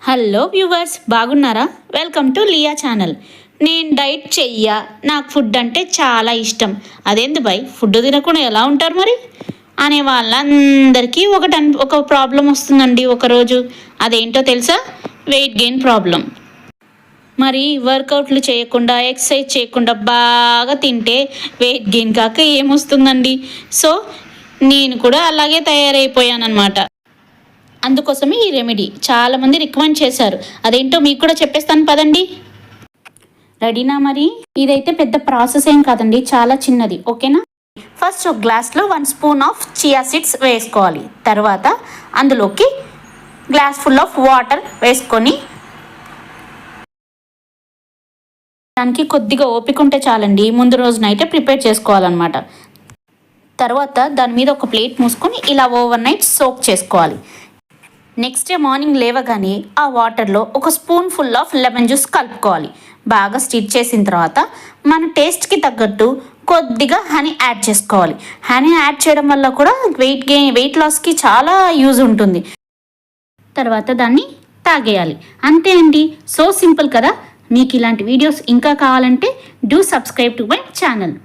Hello viewers, బాగున్నారా? Welcome to Liya channel. నేను diet చెయ్యా, నాకు ఫుడ్ అంటే చాలా ఇష్టం, అదేంది బై ఫుడ్ తినకుండా ఎలా ఉంటారు మరి అనే వాళ్ళందరికీ ఒక ప్రాబ్లం వస్తుందండి ఒకరోజు. అదేంటో తెలుసా? Weight gain problem. మరి వర్కౌట్లు చేయకుండా, ఎక్సర్సైజ్ చేయకుండా బాగా తింటే వెయిట్ గెయిన్ కాక ఏమొస్తుందండి? సో నేను కూడా అలాగే తయారైపోయానమాట. అందుకోసమే ఈ రెమెడీ చాలామంది రికమెండ్ చేశారు. అదేంటో మీకు కూడా చెప్పేస్తాను పదండి. రెడీనా? మరి ఇదైతే పెద్ద ప్రాసెస్ ఏం కాదండి, చాలా చిన్నది. ఓకేనా? ఫస్ట్ ఒక గ్లాస్లో 1 స్పూన్ ఆఫ్ చియా సీడ్స్ వేసుకోవాలి. తర్వాత అందులోకి గ్లాస్ ఫుల్ ఆఫ్ వాటర్ వేసుకొని, దానికి కొద్దిగా ఓపిక ఉంటే చాలండి. ముందు రోజున అయితే ప్రిపేర్ చేసుకోవాలన్నమాట. తర్వాత దాని మీద ఒక ప్లేట్ మూసుకొని ఇలా ఓవర్ నైట్ సోక్ చేసుకోవాలి. నెక్స్ట్ డే మార్నింగ్ లేవగానే ఆ వాటర్లో ఒక spoon full of lemon juice కలుపుకోవాలి. బాగా స్టిచ్ చేసిన తర్వాత మన టేస్ట్కి తగ్గట్టు కొద్దిగా హనీ యాడ్ చేసుకోవాలి. హనీ యాడ్ చేయడం వల్ల కూడా వెయిట్ లాస్కి చాలా యూజ్ ఉంటుంది. తర్వాత దాన్ని తాగేయాలి. అంతే అండి, సో సింపుల్ కదా. మీకు ఇలాంటి వీడియోస్ ఇంకా కావాలంటే do subscribe to my channel.